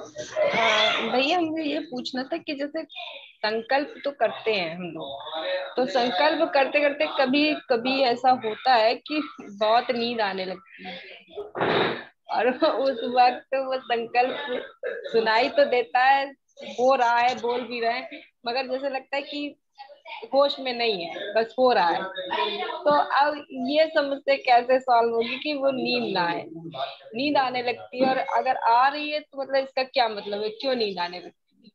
भैया मुझे ये पूछना था कि जैसे संकल्प तो करते हैं हम लोग, तो संकल्प करते करते कभी कभी ऐसा होता है कि बहुत नींद आने लगती है, और उस वक्त वो संकल्प सुनाई तो देता है, हो रहा है, बोल भी रहे हैं, मगर जैसे लगता है कि होश में नहीं है, बस हो रहा है। तो अब ये समस्या कैसे सॉल्व होगी कि वो नींद ना आए? नींद आने लगती है, और अगर आ रही है तो मतलब इसका क्या मतलब है, क्यों नींद आने लगती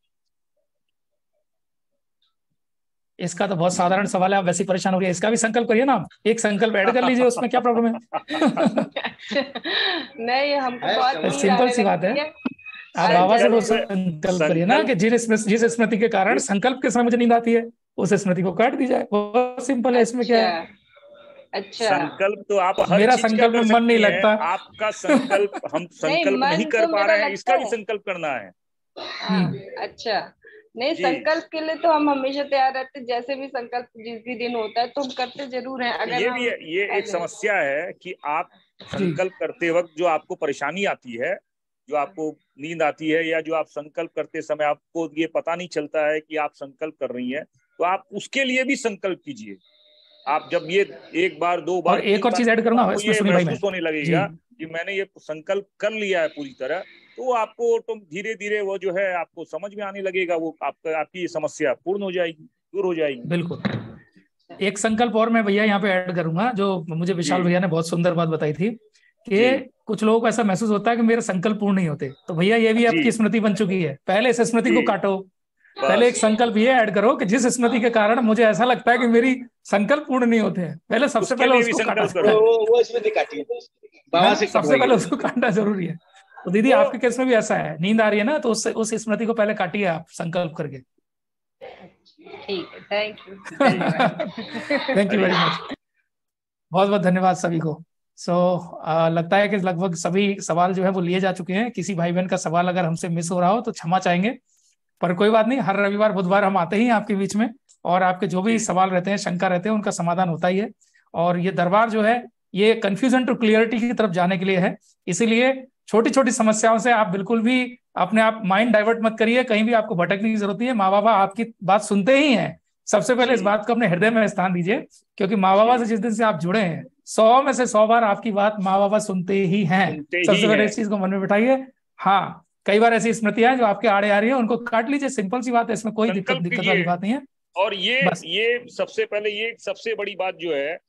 इसका तो बहुत साधारण सवाल है, आप वैसे परेशान हो रही है। इसका भी संकल्प करिए ना, एक संकल्प ऐड कर लीजिए, उसमें क्या प्रॉब्लम है? है? नहीं, हमको बहुत नींद सिंपल आने सी बात है। लगती है। आप बाबा से वो जैसे संकल्प करिए ना कि संकल्प जिस स्मृति के कारण संकल्प के समय मुझे नींद आती है, उस स्मृति को काट दी जाए। बहुत सिंपल है, इसमें क्या अच्छा, है? अच्छा। संकल्प तो आप हर मेरा चीज का संकल्प कर में मन नहीं सकती हैं। लगता। आपका संकल्प, हम नहीं, संकल्प नहीं मन कर तो पा मेरा रहे हैं, लगता इसका भी है। संकल्प करना है। हाँ, अच्छा। नहीं, जी, संकल्प के लिए तो हम हमेशा तैयार रहते हैं, जैसे भी संकल्प जिस भी दिन होता है तो हम करते जरूर हैं, तो अगर ये भी हम है, ये एक ऐसे। समस्या है कि आप जी संकल्प करते वक्त जो आपको परेशानी आती है, जो आपको नींद आती है, या जो आप संकल्प करते समय आपको ये पता नहीं चलता है कि आप संकल्प कर रही हैं, तो आप उसके लिए भी संकल्प कीजिए। आप जब ये एक बार, दो और बार, एक तीन और बार, चीज ऐड तो करूंगा आपको इसमें ये सुनील भाई में। महसूस होने जी लगेगा कि मैंने ये संकल्प कर लिया है पूरी तरह। तो वो आपको तो धीरे धीरे वो जो है आपको समझ में आने लगेगा, वो आपका, आपकी ये समस्या पूर्ण हो जाएगी, दूर हो जाएगी। बिल्कुल। एक संकल्प और मैं भैया यहाँ पे ऐड करूंगा, जो मुझे विशाल जी भैया ने बहुत सुंदर बात बताई थी कि जी कुछ लोगों को ऐसा महसूस होता है कि मेरे संकल्प पूर्ण नहीं होते। तो भैया ये भी जी आपकी स्मृति बन चुकी है, पहले इस स्मृति को जी, काटो। पहले एक बस संकल्प ये ऐड करो कि जिस स्मृति के कारण मुझे ऐसा लगता है कि मेरी संकल्प पूर्ण नहीं होते हैं, पहले सबसे उसके पहले लिए भी उसको काटा संकल्प जाए। करो। वो इसमें दिखाती है, है बाबा ना, से सबसे पहले कटवाइए। उसको काटना जरूरी है। तो दीदी तो आपके केस में भी ऐसा है, नींद आ रही है ना, तो उस स्मृति को पहले काटिए आप संकल्प करके। ठीक है, थैंक यू, धन्यवाद। थैंक यू अरे वेरी मच। बहुत बहुत धन्यवाद सभी को। सो लगता है कि लगभग सभी सवाल जो है वो लिए जा चुके हैं। किसी भाई बहन का सवाल अगर हमसे मिस हो रहा हो तो क्षमा चाहेंगे, पर कोई बात नहीं, हर रविवार बुधवार हम आते ही हैं आपके बीच में, और आपके जो भी जी सवाल रहते हैं, शंका रहते हैं, उनका समाधान होता ही है। और ये दरबार जो है ये कंफ्यूजन टू क्लियरिटी की तरफ जाने के लिए है, इसीलिए छोटी छोटी समस्याओं से आप बिल्कुल भी अपने आप माइंड डाइवर्ट मत करिए, कहीं भी आपको भटकने की जरूरत नहीं है। माँ बाबा आपकी बात सुनते ही हैं। सबसे पहले इस जी बात को अपने हृदय में स्थान दीजिए, क्योंकि माँ बाबा जी, से जिस दिन से आप जुड़े हैं, 100 में से 100 बार आपकी बात माँ बाबा सुनते ही हैं। सुनते ही सबसे पहले हैं। इस चीज को मन में बिठाइए। हाँ, कई बार ऐसी स्मृतियां हैं जो आपके आड़े आ रही है, उनको काट लीजिए, सिंपल सी बात है, इसमें कोई दिक्कत संकल्प दिक्कत कीजिए। वाली बात नहीं है। और बस ये सबसे पहले, ये सबसे बड़ी बात जो है,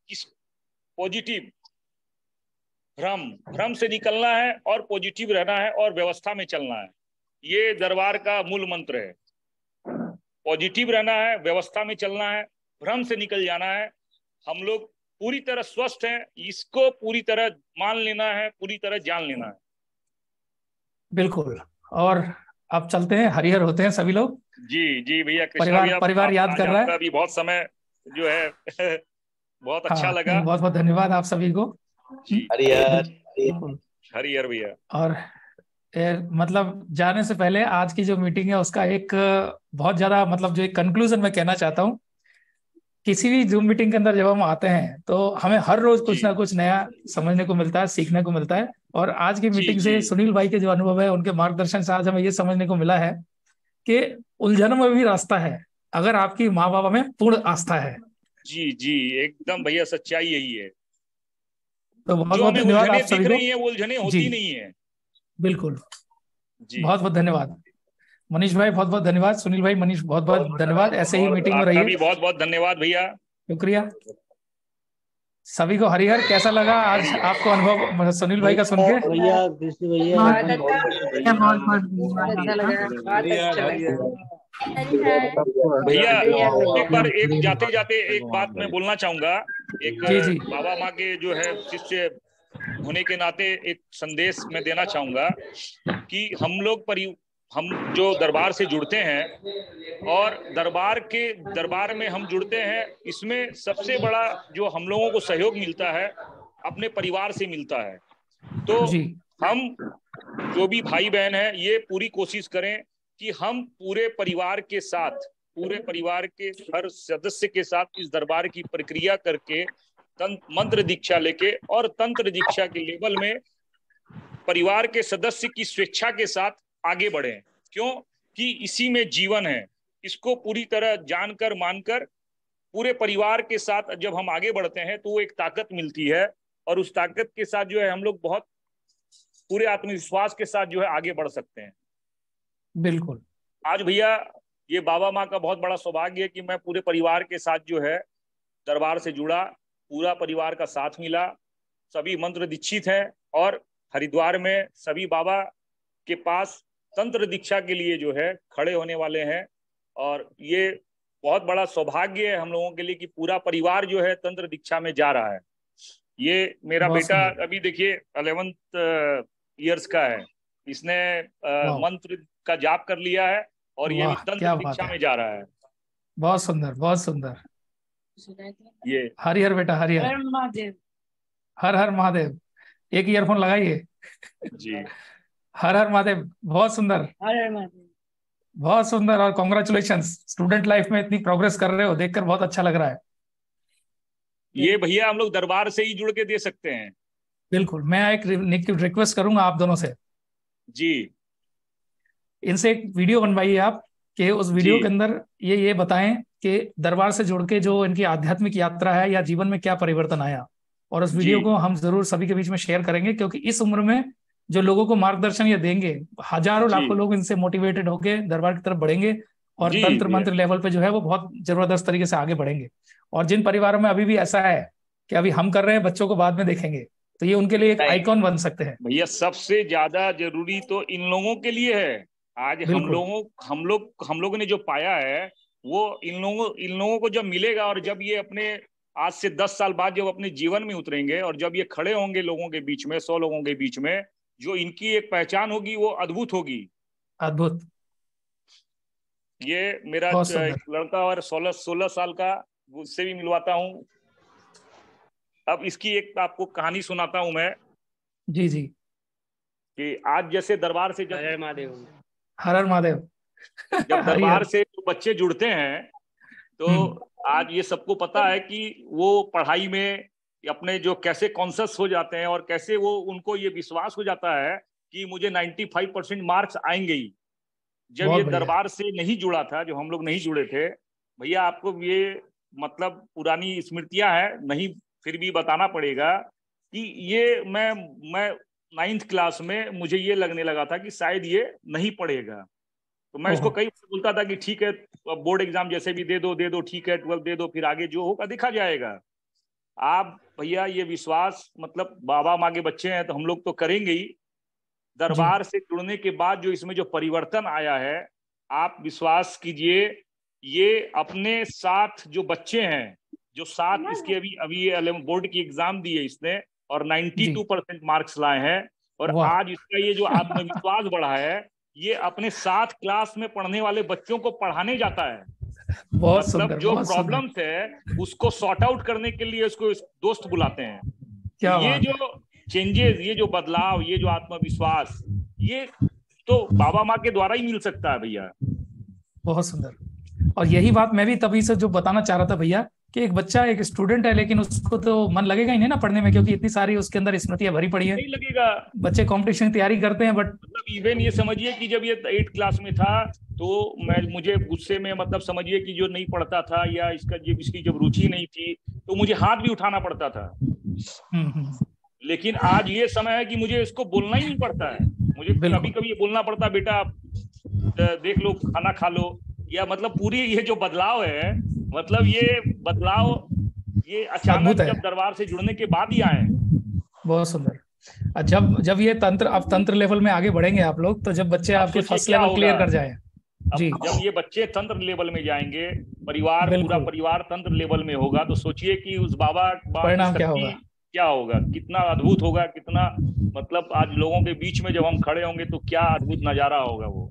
इस पॉजिटिव भ्रम भ्रम से निकलना है, और पॉजिटिव रहना है, और व्यवस्था में चलना है। ये दरबार का मूल मंत्र है। पॉजिटिव रहना है, व्यवस्था में चलना है, भ्रम से निकल जाना है। हम लोग पूरी तरह स्वस्थ हैं, इसको पूरी तरह मान लेना है, पूरी तरह जान लेना है। बिल्कुल। और अब चलते हैं, हरिहर होते हैं सभी लोग। जी जी भैया, कृष्णा परिवार भैया, परिवार आप याद आज कर रहा है। आपका भी बहुत समय जो है बहुत अच्छा हाँ लगा। नहीं, बहुत बहुत धन्यवाद आप सभी को। जी हरिहर। बिल्कुल। हरिहर भैया। और मतलब जाने से पहले आज की जो मीटिंग है उसका एक बहुत ज्यादा मतलब जो एक कंक्लूजन मैं कहना चाहता हूँ। किसी भी जूम मीटिंग के अंदर जब हम आते हैं तो हमें हर रोज कुछ जी ना कुछ नया समझने को मिलता है, सीखने को मिलता है। और आज की जी मीटिंग जी से सुनील भाई के जो अनुभव है, उनके मार्गदर्शन से आज हमें ये समझने को मिला है कि उलझनों में भी रास्ता है, अगर आपकी माँ बाबा में पूर्ण आस्था है। जी जी, एकदम भैया, सच्चाई यही है। तो बहुत जो बहुत हमें धन्यवाद आप उलझने सभी दिख को। रही हैं, वो उलझने जी होती नहीं है। बिल्कुल। जी, बहुत बहुत धन्यवाद मनीष भाई, बहुत बहुत धन्यवाद सुनील भाई, मनीष बहुत बहुत बहुत बहुत धन्यवाद, धन्यवाद। ऐसे ही और मीटिंग में आपका रहिए। भी बहुत बहुत धन्यवाद भैया। शुक्रिया सभी को। हरिहर, कैसा लगा आज हरिहर। आपको अनुभव सुनील भाई का सुन भैया के? भैया कृष्ण भैया बहुत एकदम अच्छा, बहुत अच्छा भैया। बहुत अच्छा लगा, बहुत अच्छा लगा। भैया हरिहर एक भैया। बार, एक जाते जाते एक बात मैं बोलना चाहूंगा। एक जी जी बाबा माँ के जो है शिष्य होने के नाते एक संदेश मैं देना चाहूंगा कि हम जो दरबार से जुड़ते हैं, और दरबार में हम जुड़ते हैं, इसमें सबसे बड़ा जो हम लोगों को सहयोग मिलता है, अपने परिवार से मिलता है। तो जी हम जो भी भाई बहन हैं, ये पूरी कोशिश करें कि हम पूरे परिवार के हर सदस्य के साथ इस दरबार की प्रक्रिया करके मंत्र दीक्षा लेके, और तंत्र दीक्षा के लेवल में परिवार के सदस्य की स्वेच्छा के साथ आगे बढ़े। क्यों कि इसी में जीवन है। इसको पूरी तरह जानकर मानकर पूरे परिवार के साथ जब हम आगे बढ़ते हैं तो वो एक ताकत मिलती है, और उस ताकत के साथ जो है हम लोग बहुत पूरे आत्मविश्वास के साथ जो है आगे बढ़ सकते हैं। बिल्कुल। आज भैया ये बाबा माँ का बहुत बड़ा सौभाग्य है कि मैं पूरे परिवार के साथ जो है दरबार से जुड़ा, पूरा परिवार का साथ मिला, सभी मंत्र दीक्षित हैं और हरिद्वार में सभी बाबा के पास तंत्र दीक्षा के लिए जो है खड़े होने वाले हैं। और ये बहुत बड़ा सौभाग्य है हम लोगों के लिए कि पूरा परिवार जो है तंत्र दीक्षा में जा रहा है। ये मेरा बेटा अभी देखिए 11th ईयर्स का है, इसने मंत्र का जाप कर लिया है और ये तंत्र दीक्षा में जा रहा है। बहुत सुंदर, बहुत सुंदर। ये हरिहर बेटा, हरिहर महादेव, हर हर महादेव। एक ईयरफोन लगाइए जी। हर हर महादेव। बहुत सुंदर, हर हर महादेव, बहुत सुंदर। और कॉन्ग्रेचुलेशंस, स्टूडेंट लाइफ में इतनी प्रोग्रेस कर रहे हो, देखकर बहुत अच्छा लग रहा है। ये भैया हम लोग दरबार से ही जुड़ के दे सकते हैं। बिल्कुल। मैं एक रिक्वेस्ट करूंगा आप दोनों से जी, इनसे एक वीडियो बनवाइए आप, कि उस वीडियो के अंदर ये बताएं कि दरबार से जुड़ के जो इनकी आध्यात्मिक यात्रा है या जीवन में क्या परिवर्तन आया। और उस वीडियो को हम जरूर सभी के बीच में शेयर करेंगे, क्योंकि इस उम्र में जो लोगों को मार्गदर्शन ये देंगे, हजारों लाखों लोग इनसे मोटिवेटेड होके दरबार की तरफ बढ़ेंगे और तंत्र मंत्र लेवल पे जो है वो बहुत जबरदस्त तरीके से आगे बढ़ेंगे। और जिन परिवारों में अभी भी ऐसा है कि अभी हम कर रहे हैं, बच्चों को बाद में देखेंगे, तो ये उनके लिए एक आइकॉन बन सकते हैं। भैया सबसे ज्यादा जरूरी तो इन लोगों के लिए है। आज हम लोगों ने जो पाया है वो इन लोगों को जब मिलेगा, और जब ये अपने आज से 10 साल बाद जब अपने जीवन में उतरेंगे और जब ये खड़े होंगे लोगों के बीच में, 100 लोगों के बीच में, जो इनकी एक पहचान होगी वो अद्भुत होगी। अद्भुत। ये मेरा लड़का और 16 साल का, उससे भी मिलवाता हूँ। अब इसकी एक आपको कहानी सुनाता हूँ मैं। जी जी। कि आज जैसे दरबार से हर हर महादेव जब दरबार से जो बच्चे जुड़ते हैं तो आज ये सबको पता है कि वो पढ़ाई में अपने जो कैसे कॉन्शियस हो जाते हैं और कैसे वो उनको ये विश्वास हो जाता है कि मुझे 95% मार्क्स आएंगे ही। जब ये दरबार से नहीं जुड़ा था, जो हम लोग नहीं जुड़े थे भैया, आपको ये मतलब पुरानी स्मृतियां हैं, नहीं फिर भी बताना पड़ेगा कि ये मैं 9th क्लास में मुझे ये लगने लगा था कि शायद ये नहीं पढ़ेगा। तो मैं इसको कई बार बोलता था कि ठीक है बोर्ड एग्जाम जैसे भी दे दो, ठीक है 12 दे दो, फिर आगे जो होगा देखा जाएगा। आप भैया ये विश्वास, मतलब बाबा माँ के बच्चे हैं तो हम लोग तो करेंगे ही। दरबार से जुड़ने के बाद जो इसमें जो परिवर्तन आया है, आप विश्वास कीजिए, ये अपने साथ जो बच्चे हैं, जो साथ इसके अभी ये 11 बोर्ड की एग्जाम दी है इसने और 92% मार्क्स लाए हैं। और आज इसका ये जो आत्मविश्वास बढ़ा है, ये अपने 7 क्लास में पढ़ने वाले बच्चों को पढ़ाने जाता है। बहुत मतलब जो प्रॉब्लम्स है उसको सॉर्ट आउट करने के लिए उसको दोस्त बुलाते हैं। ये जो चेंजेस, ये जो बदलाव, ये जो आत्मविश्वास, ये तो बाबा माँ के द्वारा ही मिल सकता है भैया। बहुत सुंदर। और यही बात मैं भी तभी से जो बताना चाह रहा था भैया, कि एक बच्चा एक स्टूडेंट है, लेकिन उसको तो मन लगेगा ही नहीं ना पढ़ने में, क्योंकि इतनी सारी उसके अंदर स्मृतियां भरी पड़ी है। नहीं लगेगा। बच्चे कंपटीशन की तैयारी करते हैं, बट मतलब इवन ये समझिए कि जब ये 8th क्लास में था तो मुझे गुस्से में, मतलब समझिए कि जो नहीं पढ़ता था या इसकी जब रुचि नहीं थी तो मुझे हाथ भी उठाना पड़ता था। लेकिन आज ये समय है कि मुझे इसको बोलना ही नहीं पड़ता है। मुझे कभी कभी ये बोलना पड़ता है, बेटा देख लो, खाना खा लो, या मतलब पूरी ये जो बदलाव है, मतलब ये बदलाव ये अचानक जब दरबार से जुड़ने के बाद ही आए। बहुत सुंदर। जब ये तंत्र लेवल में आगे बढ़ेंगे आप लोग, तो जब बच्चे आपके फर्स्ट लेवल क्लियर कर जाए जी, जब ये बच्चे तंत्र लेवल में जाएंगे, पूरा परिवार तंत्र लेवल में होगा, तो सोचिए कि उस बाबा परिणाम क्या होगा, कितना अद्भुत होगा, कितना मतलब आज लोगों के बीच में जब हम खड़े होंगे तो क्या अद्भुत नजारा होगा वो।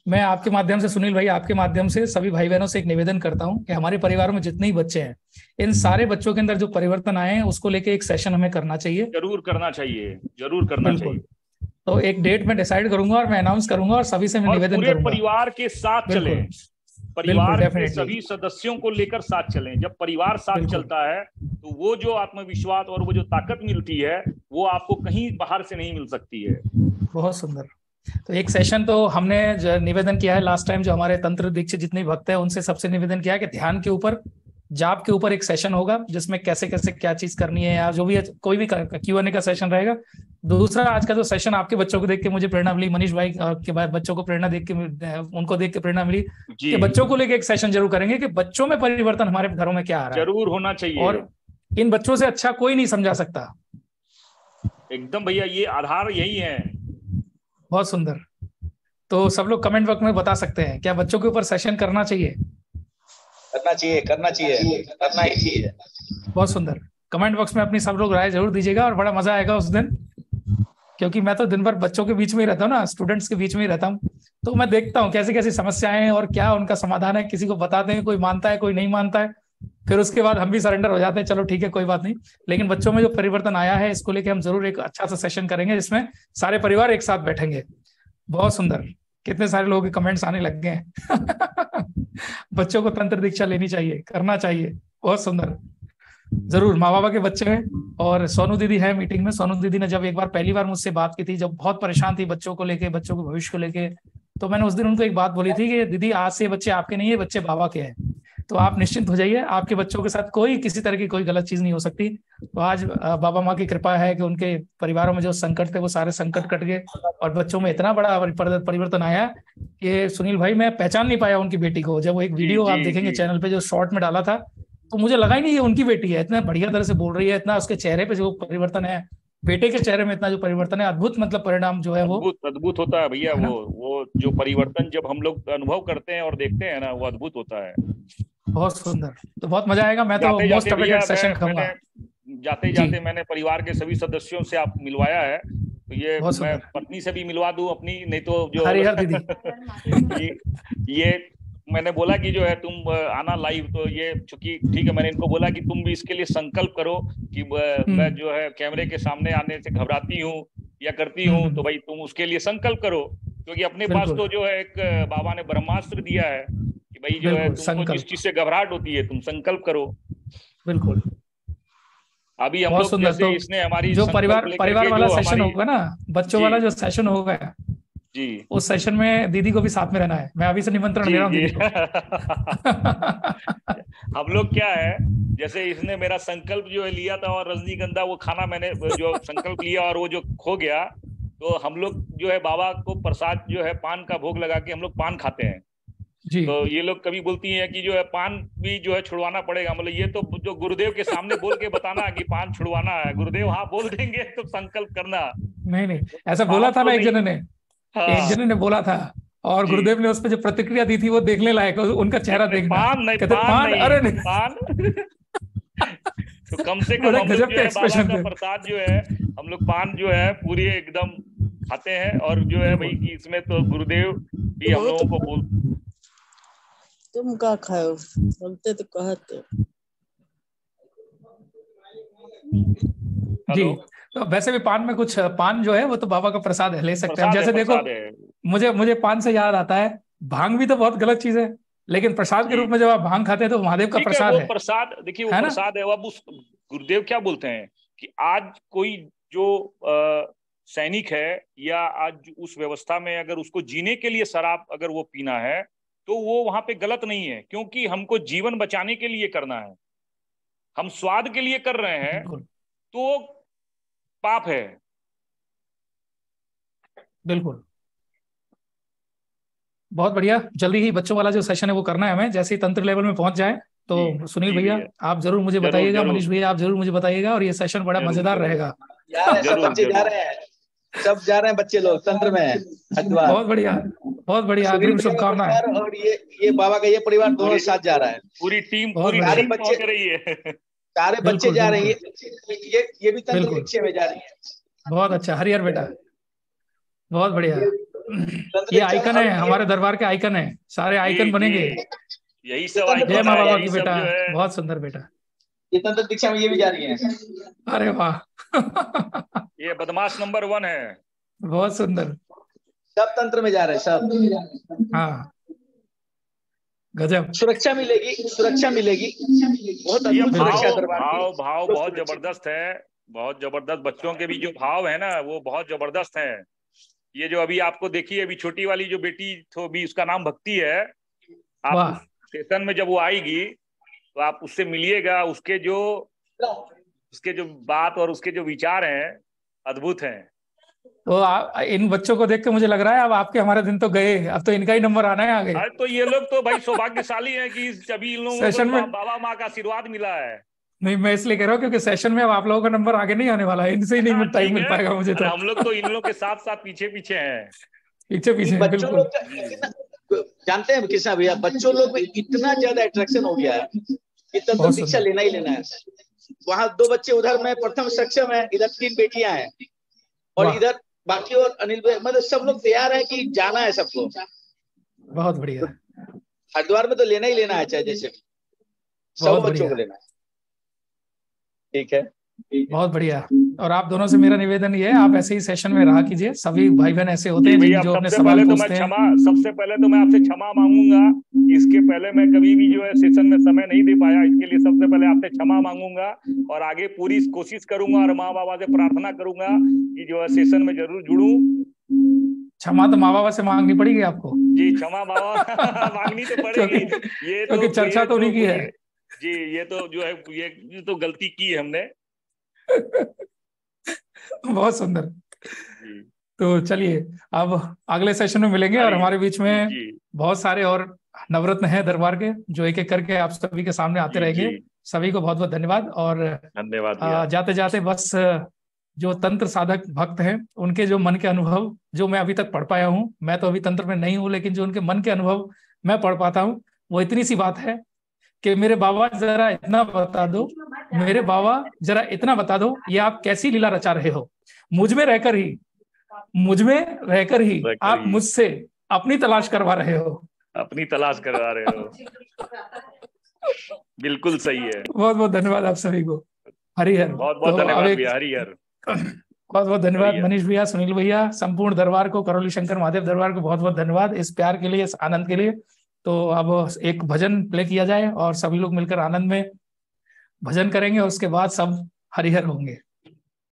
मैं आपके माध्यम से, सुनील भाई, आपके माध्यम से सभी भाई बहनों से एक निवेदन करता हूं कि हमारे परिवार में जितने ही बच्चे हैं, इन सारे बच्चों के अंदर जो परिवर्तन आए हैं उसको लेके एक सेशन हमें करना चाहिए। जरूर करना चाहिए। तो एक डेट में डिसाइड करूंगा और मैं अनाउंस करूंगा और सभी से मैं निवेदन करूंगा परिवार के साथ चले, परिवार के सभी सदस्यों को लेकर साथ चलें। जब परिवार साथ चलता है तो वो जो आत्मविश्वास और वो जो ताकत मिलती है वो आपको कहीं बाहर से नहीं मिल सकती है। बहुत सुंदर। तो एक सेशन तो हमने जो निवेदन किया है लास्ट टाइम, जो हमारे तंत्र दीक्षित जितने भक्त हैं उनसे सबसे निवेदन किया है कि ध्यान के ऊपर, जाप के ऊपर एक सेशन होगा जिसमें कैसे कैसे क्या चीज करनी है, या जो भी है, कोई भी Q&A का सेशन रहेगा। दूसरा, आज का जो सेशन आपके बच्चों को देख के मुझे प्रेरणा मिली, मनीष भाई के बच्चों को प्रेरणा देख के, उनको देख के प्रेरणा मिली कि बच्चों को लेके एक सेशन जरूर करेंगे कि बच्चों में परिवर्तन हमारे घरों में क्या आ रहा है, जरूर होना चाहिए, और इन बच्चों से अच्छा कोई नहीं समझा सकता। एकदम भैया, ये आधार यही है। बहुत सुंदर। तो सब लोग कमेंट बॉक्स में बता सकते हैं क्या बच्चों के ऊपर सेशन करना चाहिए? करना चाहिए, करना चाहिए, करना ही चाहिए। बहुत सुंदर। कमेंट बॉक्स में अपनी सब लोग राय जरूर दीजिएगा, और बड़ा मजा आएगा उस दिन, क्योंकि मैं तो दिन भर बच्चों के बीच में ही रहता हूँ ना, स्टूडेंट्स के बीच में ही रहता हूँ, तो मैं देखता हूँ कैसी कैसी समस्याएं और क्या उनका समाधान है। किसी को बताते हैं, कोई मानता है, कोई नहीं मानता है, फिर उसके बाद हम भी सरेंडर हो जाते हैं, चलो ठीक है कोई बात नहीं। लेकिन बच्चों में जो परिवर्तन आया है, इसको लेके हम जरूर एक अच्छा सा सेशन करेंगे जिसमें सारे परिवार एक साथ बैठेंगे। बहुत सुंदर। कितने सारे लोगों के कमेंट्स आने लग गए हैं। बच्चों को तंत्र दीक्षा लेनी चाहिए, करना चाहिए। बहुत सुंदर। जरूर। माँ बाबा के बच्चे हैं, और सोनू दीदी है मीटिंग में। सोनू दीदी ने जब एक बार पहली बार मुझसे बात की थी, जब बहुत परेशान थी बच्चों को लेके, बच्चों के भविष्य को लेके, तो मैंने उस दिन उनको एक बात बोली थी कि दीदी आज से बच्चे आपके नहीं है, बच्चे बाबा के हैं, तो आप निश्चिंत हो जाइए, आपके बच्चों के साथ कोई किसी तरह की कोई गलत चीज नहीं हो सकती। तो आज बाबा माँ की कृपा है कि उनके परिवारों में जो संकट थे वो सारे संकट कट गए, और बच्चों में इतना बड़ा परिवर्तन आया कि सुनील भाई, मैं पहचान नहीं पाया उनकी बेटी को। जब वो एक वीडियो आप देखेंगे चैनल पे जो शॉर्ट में डाला था, तो मुझे लगा ही नहीं ये उनकी बेटी है। इतना बढ़िया तरह से बोल रही है, इतना उसके चेहरे पे जो परिवर्तन है, बेटे के चेहरे में इतना जो परिवर्तन है, अद्भुत मतलब परिणाम जो है वो अद्भुत होता है भैया। वो जो परिवर्तन जब हम लोग अनुभव करते हैं और देखते हैं ना, वो अद्भुत होता है। बहुत सुंदर। तो बहुत मजा आएगा। मैं तो मोस्ट अवेटेड सेशन कहूंगा। जाते जाते मैंने परिवार के सभी सदस्यों से आप मिलवाया है, तो ये मैं पत्नी से भी मिलवा दूं अपनी, नहीं तो जो हरिहर दीदी ये मैंने बोला कि जो है तुम आना लाइव, तो ये चूंकि ठीक है, मैंने इनको बोला कि तुम भी इसके लिए संकल्प करो कि मैं जो है कैमरे के सामने आने से घबराती हूँ या करती हूँ, तो भाई तुम उसके लिए संकल्प करो, क्योंकि अपने पास तो जो है एक बाबा ने ब्रह्मास्त्र दिया है कि भाई जो है तुमको जिस चीज से घबराहट होती है तुम संकल्प करो। बिल्कुल। अभी हम लोग जैसे इसने हमारी जो परिवार वाला सेशन होगा ना, बच्चों वाला जो सेशन होगा जी, उस सेशन में दीदी को भी साथ में रहना है। मैं अभी से निमंत्रण दे रहा हूँ दीदी को। हम लोग क्या है, जैसे इसने मेरा संकल्प जो है लिया था, और रजनीगंधा वो खाना मैंने जो संकल्प लिया और वो जो खो गया, तो हम लोग जो है बाबा को प्रसाद जो है पान का भोग लगा के हम लोग पान खाते हैं जी। तो ये लोग कभी बोलती हैं कि जो है पान भी जो है छुड़वाना पड़ेगा, मतलब ये तो जो गुरुदेव के सामने बोल के बताना कि पान छुड़वाना है, गुरुदेव हाँ बोल देंगे तो संकल्प करना। नहीं ऐसा बोला था ना एक जने ने, एक जने ने बोला था, और गुरुदेव ने उस पर जो प्रतिक्रिया दी थी वो देखने लायक, उनका चेहरा देखना। पान अरे नहीं पान तो कम से कम हम लोग जो है बाबा का प्रसाद जो है हम लोग पान जो है पूरी एकदम खाते हैं, और जो है भाई कि इसमें तो गुरुदेव भी हम लोगों को बोल, तुम क्या खाओ बोलते तो कहते जी। तो वैसे भी पान में कुछ, पान जो है वो तो बाबा का प्रसाद है, ले सकते हैं। जैसे देखो मुझे पान से याद आता है, भांग भी तो बहुत गलत चीज है, लेकिन प्रसाद के रूप में जब आप भांग खाते हैं तो महादेव का प्रसाद है। प्रसाद देखिए वो प्रसाद है। अब उस गुरुदेव क्या बोलते हैं कि आज कोई जो सैनिक है या आज उस व्यवस्था में अगर उसको जीने के लिए शराब अगर वो पीना है तो वो वहां पे गलत नहीं है, क्योंकि हमको जीवन बचाने के लिए करना है। हम स्वाद के लिए कर रहे हैं तो पाप है। बिल्कुल। बहुत बढ़िया। जल्दी ही बच्चों वाला जो सेशन है वो करना है हमें, जैसे ही तंत्र लेवल में पहुंच जाए तो सुनील भैया आप जरूर मुझे बताइएगा, मनीष भैया आप जरूर मुझे बताइएगा, और ये सेशन बड़ा मजेदार रहेगा। सब बच्चे जा रहे हैं, सब जा रहे हैं बच्चे लोग तंत्र में। बहुत बढ़िया, बहुत बढ़िया। अग्रिम शुभकामनाएं। और ये बाबा का ये परिवार दोनों साथ जा रहा है, पूरी टीम सारे बच्चे रही है, सारे बच्चे जा रहे हैं। ये भी तंत्र दीक्षा में जा रही है। बहुत अच्छा हरिहर बेटा, बहुत बढ़िया। ये आइकन है, हमारे दरबार के आइकन है, सारे आइकन बनेंगे। यही सब आइकन। जय माँ बाबा की बेटा, बहुत सुंदर बेटा। ये तंत्र दीक्षा में ये भी जा रही है। अरे वाह। ये बदमाश नंबर 1 है। बहुत सुंदर। सब तंत्र में जा रहे हैं सब। हाँ गजब। सुरक्षा मिलेगी, सुरक्षा मिलेगी। बहुत अद्भुत सुरक्षा दरबार। भाव बहुत जबरदस्त है, बहुत जबरदस्त। बच्चों के भी जो भाव है ना वो बहुत जबरदस्त है ये जो अभी आपको देखिए, अभी छोटी वाली जो बेटी तो भी, उसका नाम भक्ति है। आप वाह। सेशन में जब वो आएगी तो आप उससे मिलिएगा, उसके जो बात और उसके जो विचार हैं अद्भुत हैं। तो इन बच्चों को देख के मुझे लग रहा है अब आपके हमारे दिन तो गए, अब तो इनका ही नंबर आना है आगे। तो ये लोग तो भाई सौभाग्यशाली हैं कि अभी इन लोगों सेशन को में बाबा माँ का आशीर्वाद मिला है। नहीं, मैं इसलिए कह रहा हूँ क्योंकि सेशन में अब आप लोगों का नंबर आगे नहीं आने वाला है, इनसे ही नहीं टाइम मिल पाएगा मुझे। तो हम लोग तो इन लोग के साथ साथ पीछे पीछे हैं, पीछे पीछे बच्चों बिल्कुल। लोग जानते हैं कृष्णा भैया, बच्चों लोग में इतना ज्यादा अट्रैक्शन हो गया है कि तंत्र दीक्षा लेना ही लेना है। वहाँ 2 बच्चे, उधर में प्रथम सक्षम है, इधर 3 बेटियां हैं, और इधर बाकी और अनिल भाई, मतलब सब लोग तैयार है कि जाना है सबको। बहुत बढ़िया। हरिद्वार में तो लेना ही लेना है, चाहे जैसे सब बच्चों को लेना है। ठीक है, बहुत बढ़िया। और आप दोनों से मेरा निवेदन ये है, आप ऐसे ही सेशन में रहा कीजिए। सभी भाई बहन ऐसे होते हैं जो अपने सवाल पूछते हैं। सबसे पहले तो मैं आपसे क्षमा मांगूंगा, इसके पहले मैं कभी भी जो है सेशन में समय नहीं दे पाया, इसके लिए सबसे पहले आपसे क्षमा मांगूंगा, और आगे पूरी कोशिश करूंगा और माँ बाबा से प्रार्थना करूंगा कि जो है सेशन में जरूर जुड़ूं। क्षमा तो माँ बाबा से मांगनी पड़ेगी आपको। जी, क्षमा बाबा मांगनी तो पड़ेगी, ये तो चर्चा तो नहीं की है जी। ये तो जो है ये तो गलती की है हमने। बहुत सुंदर। तो चलिए अब अगले सेशन में मिलेंगे, और हमारे बीच में बहुत सारे और नवरत्न हैं दरबार के, जो एक एक करके आप सभी के सामने आते रहेंगे। सभी को बहुत बहुत धन्यवाद। और धन्यवाद। जाते जाते बस जो तंत्र साधक भक्त हैं उनके जो मन के अनुभव जो मैं अभी तक पढ़ पाया हूँ, मैं तो अभी तंत्र में नहीं हूँ, लेकिन जो उनके मन के अनुभव मैं पढ़ पाता हूँ वो इतनी सी बात है कि मेरे बाबा जरा इतना बता दो, मेरे बाबा जरा इतना बता दो, ये आप कैसी लीला रचा रहे हो। मुझ में रहकर ही आप मुझसे अपनी तलाश करवा रहे हो। बिल्कुल सही है। बहुत बहुत धन्यवाद आप सभी को। हरिहर। बहुत बहुत धन्यवाद भैया, हरिहर। बहुत बहुत धन्यवाद मनीष भैया, सुनील भैया, संपूर्ण दरबार को, करौली शंकर महादेव दरबार को बहुत बहुत धन्यवाद इस प्यार के लिए, इस आनंद के लिए। तो अब एक भजन प्ले किया जाए और सभी लोग मिलकर आनंद में भजन करेंगे, और उसके बाद सब हरिहर होंगे।